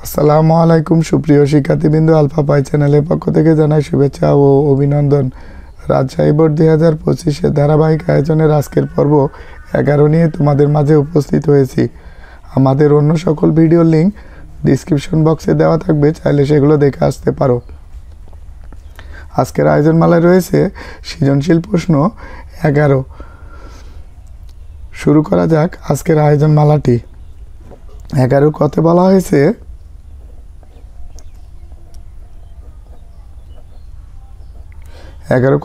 আসসালামু আলাইকুম সুপ্রিয় শিক্ষার্থীবৃন্দ, আলফা পাই চ্যানেলের পক্ষ থেকে জানাই শুভেচ্ছা ও অভিনন্দন। রাজশাহী বোর্ড 2025 ধারাবাহিক আয়োজনের আজকের পর্ব 11 নিয়ে তোমাদের মাঝে উপস্থিত হয়েছি। আমাদের অন্য সকল ভিডিওর লিঙ্ক ডিসক্রিপশন বক্সে দেওয়া থাকবে, চাইলে সেগুলো দেখে আসতে পারো। আজকের আয়োজনমালায় রয়েছে সৃজনশীল প্রশ্ন 11। শুরু করা যাক আজকের আয়োজনমালাটি। 11 কতে বলা হয়েছে,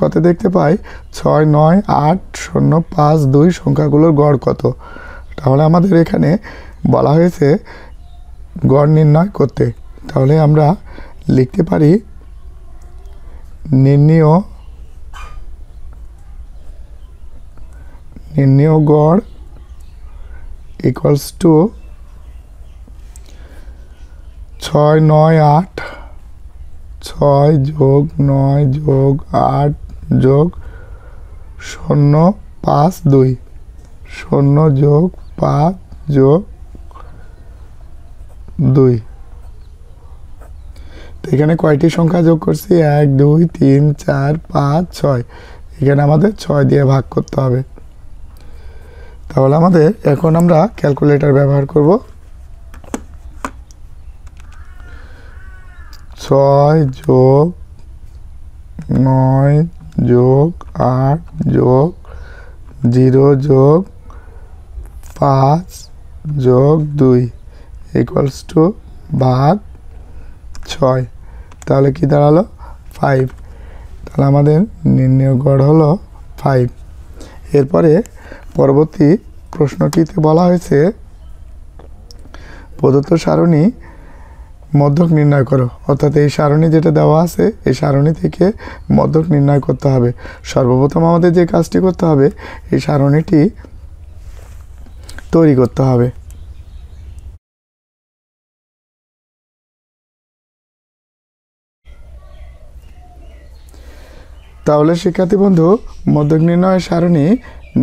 কতে দেখতে পাই 6, 9, 8, 0, 5, 2 সংখ্যাগুলোর গড় কত। তাহলে আমাদের এখানে বলা হয়েছে গড় নির্ণয় করতে। তাহলে আমরা লিখতে পারি নির্ণেয় গড় ইকুয়ালস টু 6, 9, 8, 6 যোগ 9 যোগ 8 যোগ 0, 5, 2, 0 যোগ 5 যোগ 2। তো এখানে কয়টি সংখ্যা যোগ করছি? 1, 2, 3, 4, 5, 6। এখানে আমাদের 6 দিয়ে ভাগ করতে হবে। তাহলে আমাদের এখন আমরা ক্যালকুলেটর ব্যবহার করব। 6 যোগ 9 যোগ 8 যোগ 0 যোগ 5 যোগ 2 ইকুয়ালস টু ভাগ 6। তাহলে কি দাঁড়ালো? 5। তাহলে আমাদের নির্ণেয় গড় হলো 5। এরপরে পরবর্তী প্রশ্নটিতে বলা হয়েছে প্রদত্ত সারণী মধ্যক নির্ণয় করো। অর্থাৎ এই সারণী যেটা দেওয়া আছে, এই সারণী থেকে মধ্যক নির্ণয় করতে হবে। সর্বপ্রথম আমাদের যে কাজটি করতে হবে, এই সারণীটি তৈরি করতে হবে। তাহলে শিক্ষার্থী বন্ধু, মধ্যক নির্ণয়ের সারণী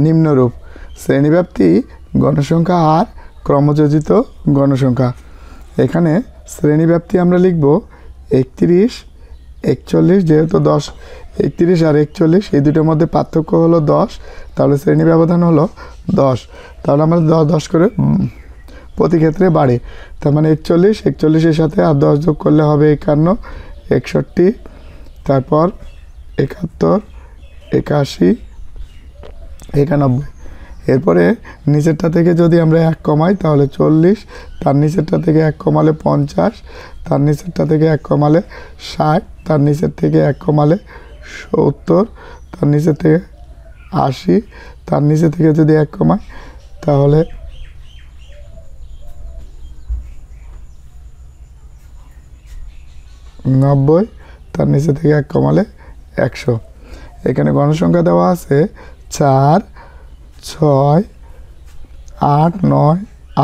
নিম্নরূপ: শ্রেণীব্যাপ্তি গণসংখ্যা আর ক্রমযোজিত গণসংখ্যা। এখানে শ্রেণীব্যাপ্তি আমরা লিখব 31, 41, যেহেতু 10, 31 আর 41 এই দুটোর মধ্যে পার্থক্য হলো 10, তাহলে শ্রেণী ব্যবধান হলো 10। তাহলে আমরা 10 করে প্রতি ক্ষেত্রে বাড়ে। তার মানে 41, 41-এর সাথে আর 10 যোগ করলে হবে 51, 61, তারপর 71, 81, 91। এরপরে নিচেরটা থেকে যদি আমরা 1 কমাই তাহলে 40, তার নিচেরটা থেকে 1 কমালে 50, তার নিচেরটা থেকে 1 কমালে 60, তার নিচের থেকে 1 কমালে 70, তার নিচের থেকে 80, তার নিচে থেকে যদি 1 কমাই তাহলে 90, তার নিচে থেকে 1 কমালে 100। এখানে গণসংখ্যা দেওয়া আছে 4, 6, 8, 9,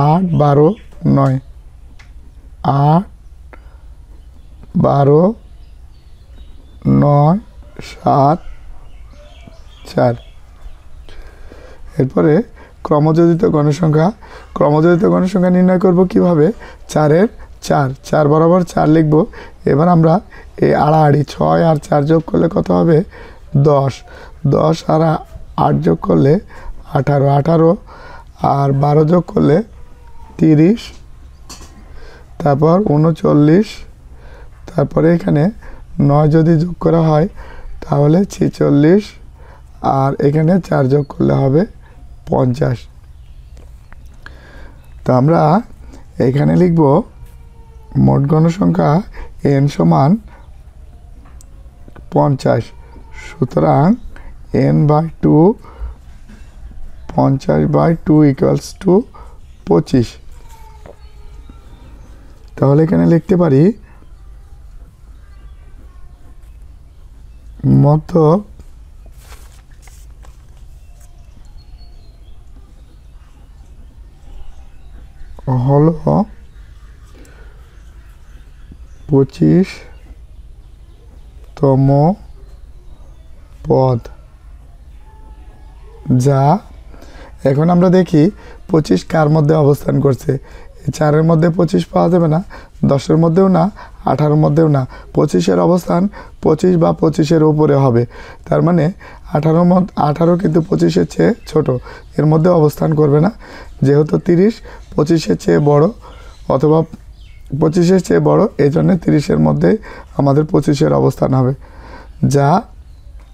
8, 12, 9, 8, 12, 9, 7, 4। এরপরে ক্রমযোজিত গণসংখ্যা নির্ণয় করব কিভাবে? 4-এর 4 বরাবর 4 লিখব। এবার আমরা এই আড়াআড়ি 6 আর 4 যোগ করলে কত হবে? 10 আর 8 যোগ করলে 18 আর 12 যোগ করলে 30, তারপর 39, তারপরে এখানে 9 যদি যোগ করা হয় তাহলে 46, আর এখানে 4 যোগ করলে হবে 50। তো আমরা এখানে লিখব মোট গণসংখ্যা n সমান 50। সুতরাং n/2 50/2 ইকুয়ালস টু 25। তাহলে এখানে লিখতে পারি মধ্যক হলো 25তম পদ, যা এখন আমরা দেখি 25 কার মধ্যে অবস্থান করছে। 4-এর মধ্যে 25 পাওয়া যাবে না, 10-এর মধ্যেও না, 18-এর মধ্যেও না। 25-এর অবস্থান 25 বা 25-এর উপরে হবে। তার মানে 18 কিন্তু 25-এর চেয়ে ছোট, এর মধ্যে অবস্থান করবে না। যেহেতু 30 25-এর চেয়ে বড় অথবা 25-এর চেয়ে বড়, এই জন্য 30-এর মধ্যেই আমাদের 25-এর অবস্থান হবে। যা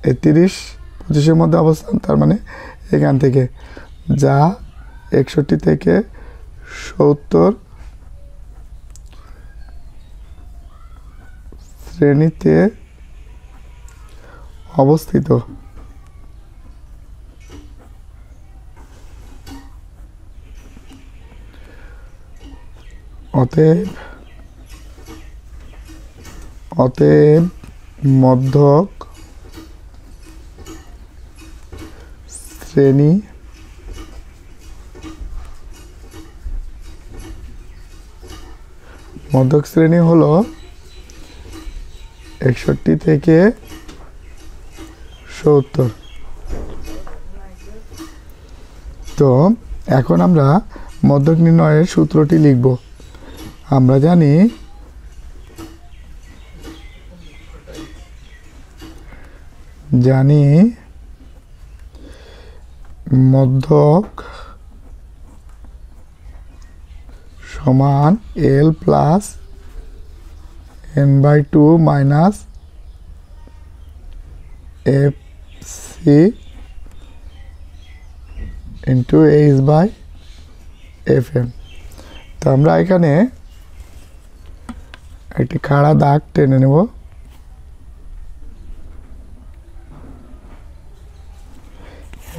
এই 30 25-এর মধ্যে অবস্থান, তার মানে এখান থেকে যা 61 থেকে 70 শ্রেণীতে অবস্থিত। অতএব মধ্যক শ্রেণী হলো 61 থেকে 70। তো এখন আমরা মধ্যক নির্ণয়ের সূত্রটি লিখব। আমরা জানি মধ্যক সমান L plus n/2 minus FC into H/FM। তো আমরা এখানে একটি খাড়া দাগ টেনে নেব।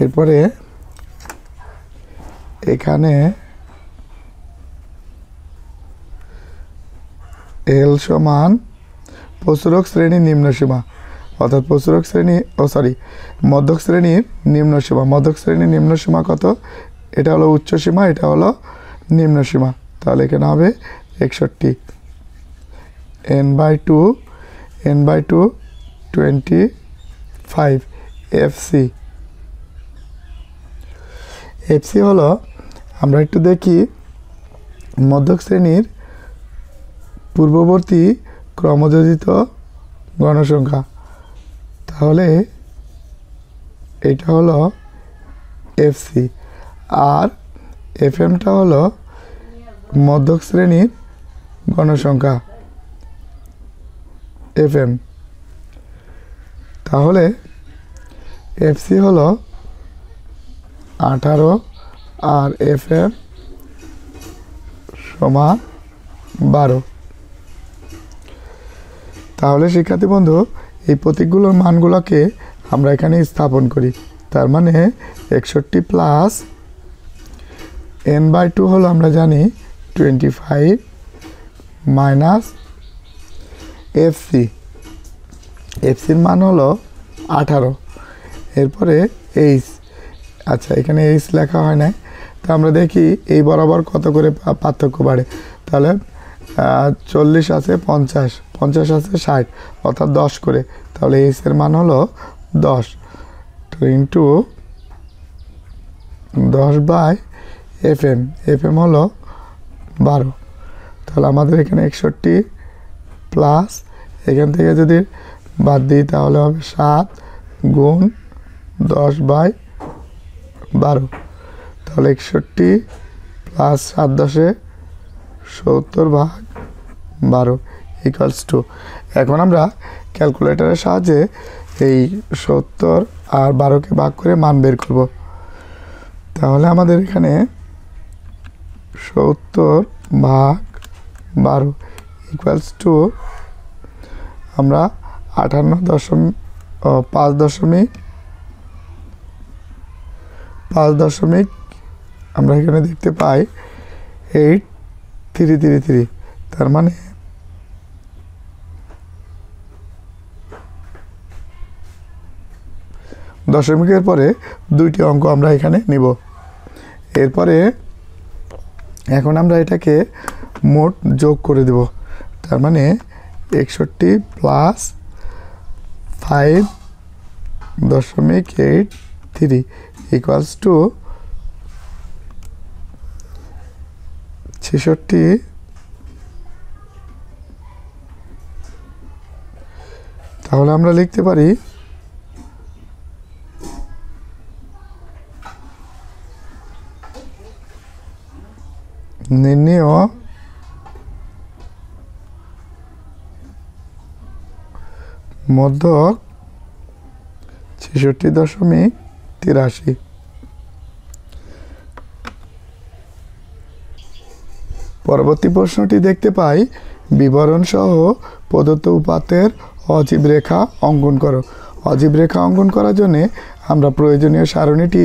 এরপরে এখানে L সমান প্রচুরক শ্রেণী নিম্ন সীমা, অর্থাৎ প্রচুরক শ্রেণী মধ্যক শ্রেণীর নিম্ন সীমা। মধ্যক শ্রেণীর নিম্ন সীমা কত? এটা হলো উচ্চ সীমা, এটা হলো নিম্ন সীমা। তাহলে এখানে হবে 61 n/2 25 FC হলো, আমরা একটু দেখি মধ্যক শ্রেণীর পূর্ববর্তী ক্রমযোজিত গণসংখ্যা। তাহলে এটা হলো FC, আর FM-টা হলো মধ্যক শ্রেণীর গণসংখ্যা FM। তাহলে FC হলো 18 আর FM সমান 12। তাহলে শিক্ষার্থী বন্ধু, এই প্রতীকগুলোর মানগুলোকে আমরা এখানে স্থাপন করি। তার মানে 61 প্লাস n/2 হলো, আমরা জানি 25 মাইনাস এফসির মান হলো 18। এরপরে H, আচ্ছা এখানে H লেখা হয় না, তো আমরা দেখি এই বরাবর কত করে পার্থক্য বাড়ে। তাহলে 40 আছে 50, 50 আছে 60, অর্থাৎ 10 করে। তাহলে H এর মান হলো 10, তো ইন্টু 10/FM হলো 12। তাহলে আমাদের এখানে 61 প্লাস, এখান থেকে যদি বাদ দিই তাহলে হবে 7 গুণ 10/12। তাহলে 61 প্লাস 7 10 70/12 ইকুয়ালস টু, এখন আমরা ক্যালকুলেটরের সাহায্যে এই 70 আর 12কে ভাগ করে মান বের করব। তাহলে আমাদের এখানে 70/12 ইকুয়ালস টু, আমরা 5 আমরা এখানে দেখতে পাই 8333। তার মানে দশমিকের পরে দুইটি অঙ্ক আমরা এখানে নিব। এরপরে এখন আমরা এটাকে মোট যোগ করে দেব। তার মানে 61 প্লাস 5.83 ইকুয়ালস টু 66 তাহলে আমরা লিখতে পারি নির্ণেয় মধ্যক 66.83। পরবর্তী প্রশ্নটি দেখতে পাই বিবরণ সহ প্রদত্ত উপাত্তের অজীব রেখা অঙ্কন করো। অজীব রেখা অঙ্কন করার জন্য আমরা প্রয়োজনীয় সারণীটি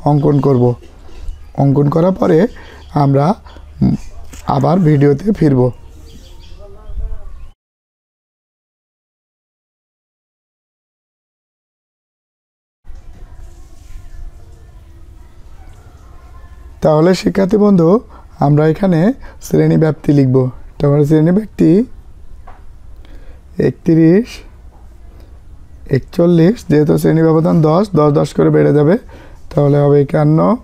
অঙ্কন করব। অঙ্কন করার পরে আমরা আবার ভিডিওতে ফিরব। তাহলে শিক্ষার্থী বন্ধু আমরা এখানে শ্রেণী ব্যাপ্তি লিখব। তাহলে শ্রেণী ব্যাপ্তি 31, 41, যেহেতু শ্রেণী ব্যবধান 10 10 10 করে বেড়ে যাবে, তাহলে হবে 51,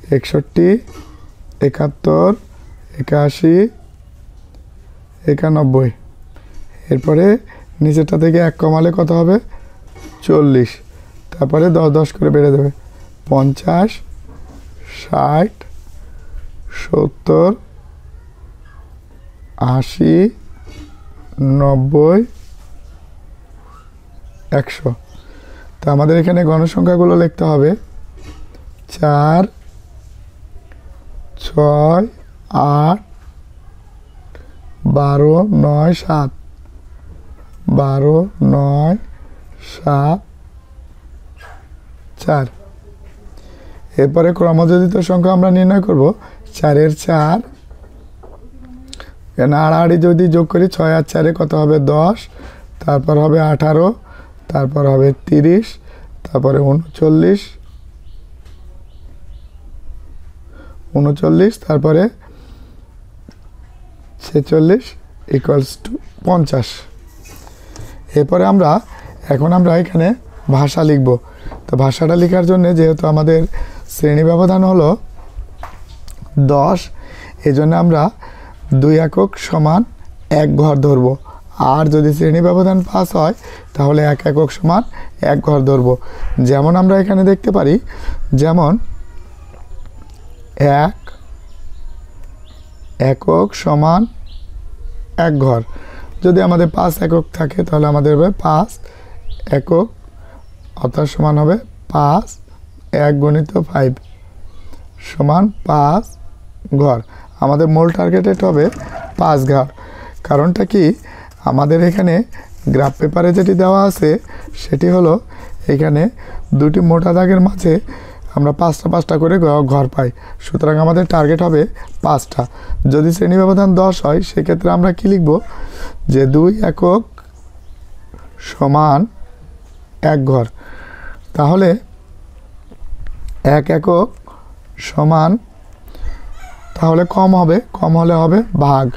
61, 71, 81, 91। এরপরে নিচেরটা থেকে 1 কমালে কত হবে? 40। তারপরে 10 10 করে বেড়ে যাবে, 50, 60, 70, 80, 90, 100। তো আমাদের এখানে গণসংখ্যাগুলো লিখতে হবে 4, 6, 8, 12, 9, 7, 12, 9, 7, 4। এরপরে ক্রমযোজিত সংখ্যা আমরা নির্ণয় করব। 4 এর 4, আড়াআড়ি যদি যোগ করি 6 আর 4 কত হবে? 10। তারপর হবে 18, তারপর হবে 30, তারপরে 39, তারপরে 46 ইকুয়ালস টু 50। এরপরে এখন আমরা এখানে ভাষা লিখব। তো ভাষাটা লেখার জন্য যেহেতু আমাদের শ্রেণী ব্যবধান হলো 10, এজন্য আমরা 2 একক সমান 1 ঘর ধরব। আর যদি শ্রেণী ব্যবধান 5 হয় তাহলে 1 একক সমান 1 ঘর ধরব। যেমন আমরা এখানে দেখতে পারি, যেমন 1 একক সমান 1 ঘর। যদি আমাদের 5 একক থাকে তাহলে আমাদের হবে 5 একক, অর্থাৎ সমান হবে 5 1 গুণিত 5 সমান 5 ঘর। আমাদের মূল টার্গেটেড হবে 5 ঘর। কারণটা কি, আমাদের এখানে গ্রাফ পেপারে যেটি দেওয়া আছে সেটি হলো এখানে দুটি মোটা দাগের মাঝে আমরা 5টা 5টা করে ঘর পাই। সুতরাং আমাদের টার্গেট হবে 5টা। যদি শ্রেণী ব্যবধান 10 হয় সেক্ষেত্রে আমরা কি লিখব, যে 2 একক সমান 1 ঘর। তাহলে 1 একক সমান, তাহলে কম হবে, কম হলে হবে ভাগ।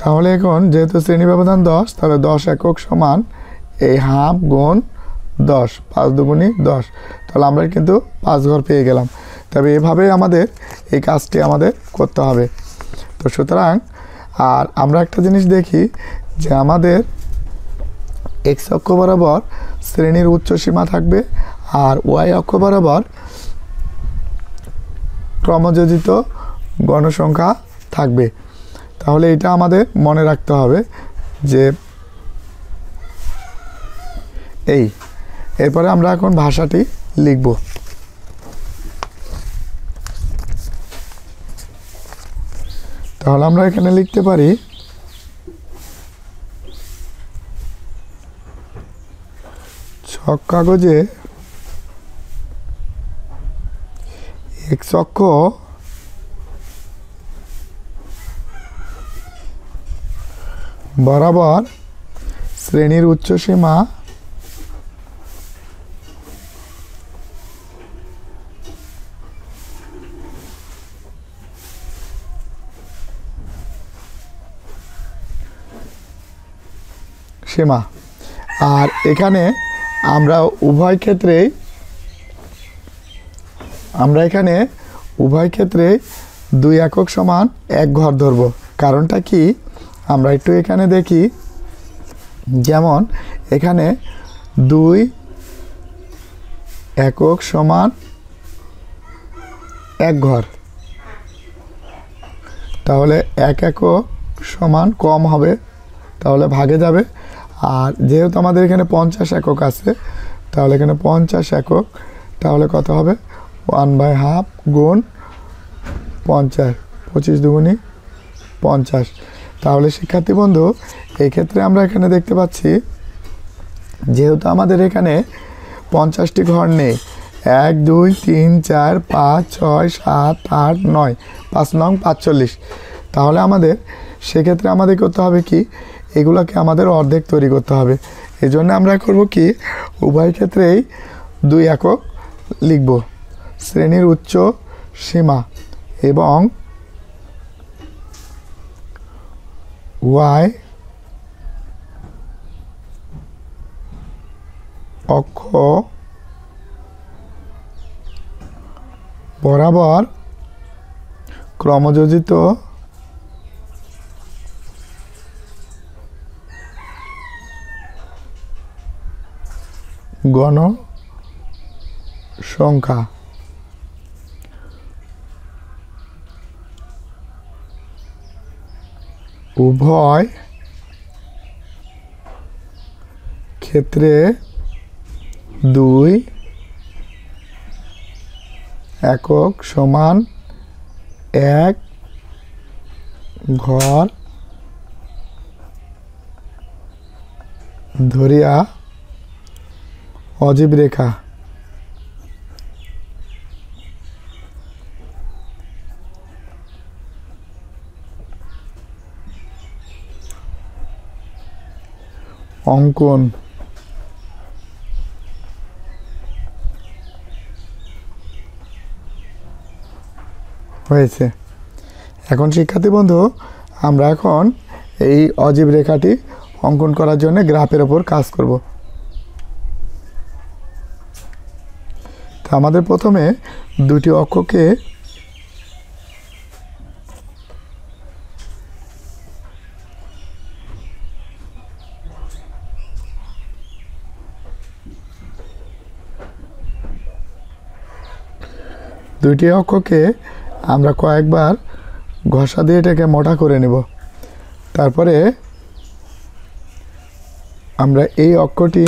তাহলে এখন যেহেতু শ্রেণী ব্যবধান 10, তাহলে 10 একক সমান এই হাফ গুণ 10, 5 দুগুণী 10। তাহলে আমরা কিন্তু 5 ঘর পেয়ে গেলাম। তবে এভাবেই আমাদের এই কাজটি আমাদের করতে হবে। তো সুতরাং আর আমরা একটা জিনিস দেখি যে আমাদের এক্স অক্ষ বরাবর শ্রেণীর উচ্চ সীমা থাকবে আর ওয়াই অক্ষ বরাবর ক্রমযোজিত গণসংখ্যা থাকবে। তাহলে এটা আমাদের মনে রাখতে হবে যে এরপরে আমরা এখন ভাষাটি লিখব। তাহলে আমরা এখানে লিখতে পারি ছক কাগজে এক্স অক্ষ বরাবর শ্রেণীর উচ্চ সীমা সীমা। আর এখানে আমরা উভয় ক্ষেত্রেই 2 একক সমান 1 ঘর ধরব। কারণটা কি আমরা একটু এখানে দেখি, যেমন এখানে 2 একক সমান 1 ঘর, তাহলে 1 একক সমান কম হবে, তাহলে ভাগে যাবে। আর যেহেতু আমাদের এখানে 50 একক আছে, তাহলে এখানে 50 একক, তাহলে কত হবে 1/2 গুণ 50, 25 দুগুণী 50। তাহলে শিক্ষার্থী বন্ধু, এই ক্ষেত্রে আমরা এখানে দেখতে পাচ্ছি যেহেতু আমাদের এখানে 50টি ঘর নেই, 1 2 3 4 5 6 7 8 9, 5 নং 45, তাহলে আমাদের সেক্ষেত্রে আমাদের করতে হবে কি, এগুলোকে আমাদের অর্ধেক তৈরি করতে হবে। এই জন্য আমরা করব কি, উভয় ক্ষেত্রেই 2 একক লিখব। শ্রেণীর উচ্চ সীমা এবং y অক্ষ বরাবর ক্রমযোজিত গণসংখ্যা উভয় ক্ষেত্রে 2 একক সমান 1 ঘর ধরিয়া অজীব রেখা অঙ্কন হয়েছে। এখন শিক্ষার্থী বন্ধু, আমরা এখন এই অজীব রেখাটি অঙ্কন করার জন্য গ্রাফের ওপর কাজ করব। তো আমাদের প্রথমে দুটি অক্ষকে আমরা কয়েকবার ঘষা দিয়ে এটাকে মোটা করে নেব। তারপরে আমরা এই অক্ষটি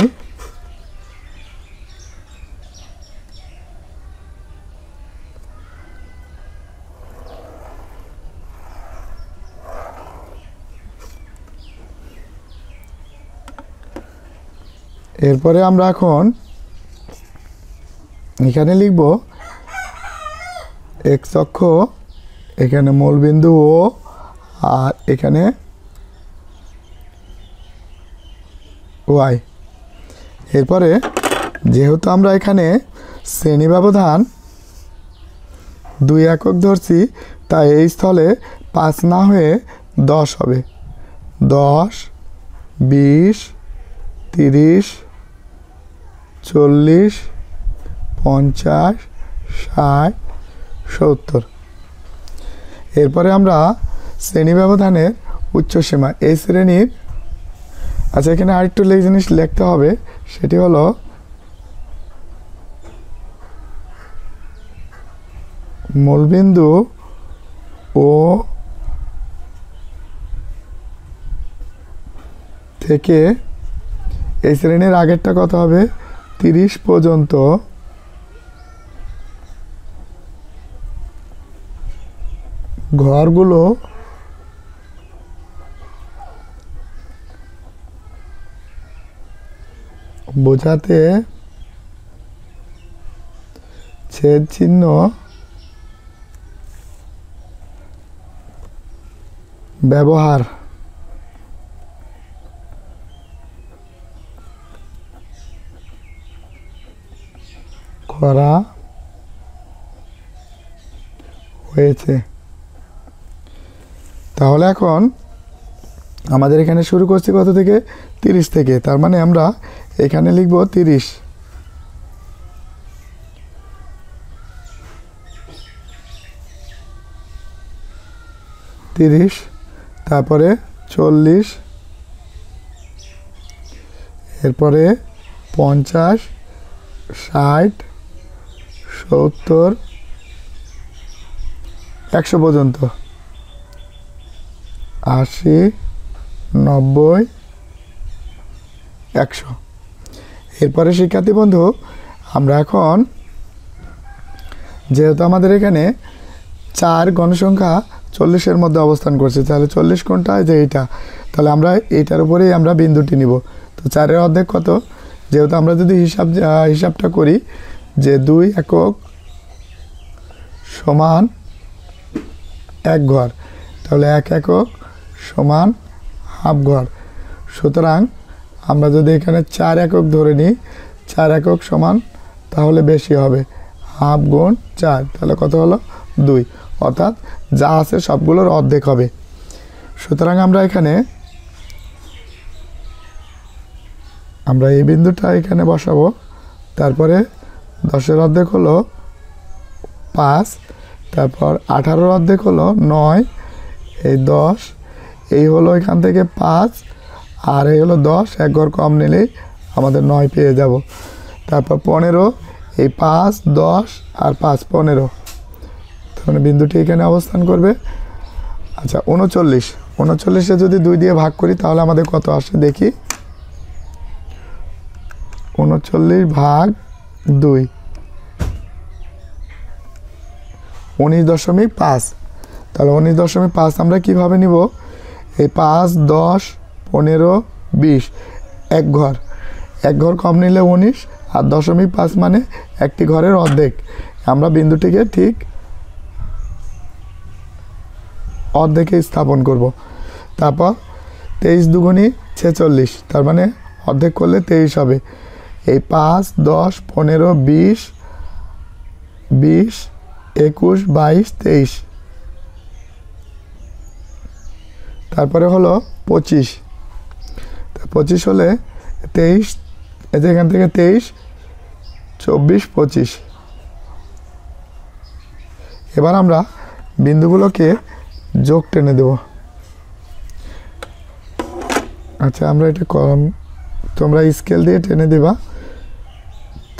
এরপরে আমরা এখন এখানে লিখব এক্স অক্ষ, এখানে মূলবিন্দু ও, আর এখানে ওয়াই। এরপরে যেহেতু আমরা এখানে শ্রেণী ব্যবধান 2 একক ধরছি, তাই এই স্থলে 5 না হয়ে 10 হবে। 10 20 30 40 50 60 70। এরপরে আমরা শ্রেণী ব্যবধানের উচ্চসীমা, এই শ্রেণীর, আচ্ছা এখানে আরেকটু জিনিস লিখতে হবে, সেটি হলো মূলবিন্দু ও থেকে এই শ্রেণীর আগেরটা কত হবে 30 পর্যন্ত ঘরগুলো বোঝাতে ছেদ চিহ্ন ব্যবহার করা হয়েছে। তাহলে এখন আমাদের এখানে শুরু করছি কত থেকে 30 থেকে, তার মানে আমরা এখানে লিখব 30। 30, তারপরে 40, এরপরে 50, 60, 70, 100 পর্যন্ত, 80, 90, 100। এরপরে শিক্ষার্থী বন্ধু আমরা এখন যেহেতু আমাদের এখানে 4 গণসংখ্যা 40-এর মধ্যে অবস্থান করছে, তাহলে 40 কোনটা, যে এইটা, তাহলে আমরা এইটার উপরেই আমরা বিন্দুটি নিব। তো 4-এর অর্ধেক কত, যেহেতু আমরা যদি হিসাবটা করি যে 2 একক সমান 1 ঘর, তাহলে 1 একক সমান হাফ ঘর। সুতরাং আমরা যদি এখানে 4 একক ধরে নিই, 4 একক সমান তাহলে বেশি হবে হাফ গুণ 4, তাহলে কত হলো 2, অর্থাৎ যা আছে সবগুলোর অর্ধেক হবে। সুতরাং আমরা এখানে এই বিন্দুটা এখানে বসাবো। তারপরে 10-এর অর্ধেক হলো 5, তারপর 18-এর অর্ধেক হলো 9, এই 10, এই হলো এখান থেকে 5, আর এই হলো 10, 1 ঘর কম নিলেই আমাদের 9 পেয়ে যাব। তারপর 15, এই 5, 10 আর 5, 15, তাহলে বিন্দুটি এখানে অবস্থান করবে। আচ্ছা 39-এ যদি 2 দিয়ে ভাগ করি তাহলে আমাদের কত আসে দেখি, 39 ভাগ 2, 19.5। তাহলে 19.5 আমরা কিভাবে নিব, এই 5, 10, 15, 20, 1 ঘর কম নিলে 19, আর 0.5 মানে একটি ঘরের অর্ধেক। আমরা বিন্দুটিকে ঠিক অর্ধেকে স্থাপন করব। তারপর 23 দুগুণী 46, তার মানে অর্ধেক করলে 23 হবে। এই 5, 10, 15, 20, 21, 22, 23, তারপরে হলো 25, 25 হলে 23, এখান থেকে 23, 24, 25। এবার আমরা বিন্দুগুলোকে যোগ টেনে দেব। আচ্ছা আমরা এটা তোমরা স্কেল দিয়ে টেনে দেবা,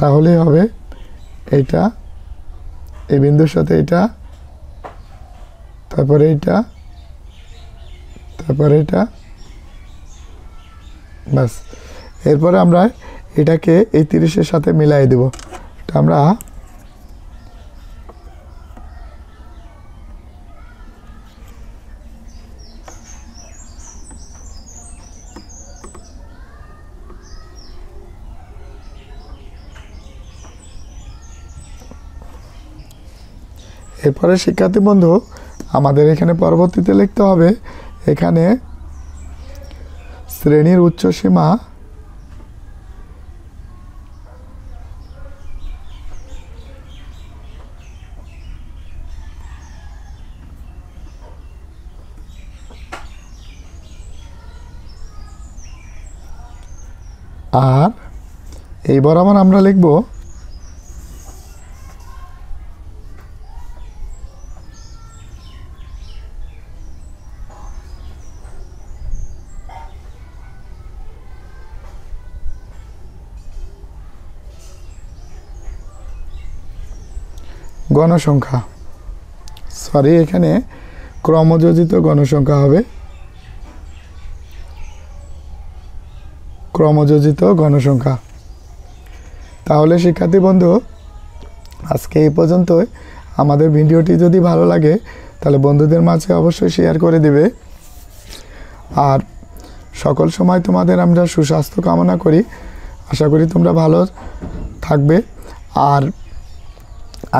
তাহলেই হবে। এইটা এই বিন্দুর সাথে এটা, তারপরে এইটা, তারপরে এটা, বাস। এরপরে আমরা এটাকে এই 30-এর সাথে মিলাই দেব। এটা আমরা এরপরে শিক্ষার্থী বন্ধু আমাদের এখানে পরবর্তীতে লিখতে হবে, এখানে শ্রেণীর উচ্চসীমা আর এই বরাবর আমরা লিখব গণসংখ্যা, সরি এখানে ক্রমযোজিত গণসংখ্যা হবে, ক্রমযোজিত গণসংখ্যা। তাহলে শিক্ষার্থী বন্ধু আজকে এই পর্যন্তই। আমাদের ভিডিওটি যদি ভালো লাগে তাহলে বন্ধুদের মাঝে অবশ্যই শেয়ার করে দিবে। আর সকল সময় তোমাদের আমরা সুস্বাস্থ্য কামনা করি। আশা করি তোমরা ভালো থাকবে। আর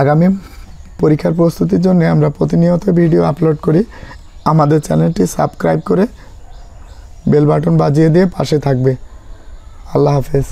আগামী পরীক্ষার প্রস্তুতির জন্য আমরা প্রতিনিয়ত ভিডিও আপলোড করি। আমাদের চ্যানেলটি সাবস্ক্রাইব করে বেল বাটন বাজিয়ে দিয়ে পাশে থাকবে। আল্লাহ হাফেজ।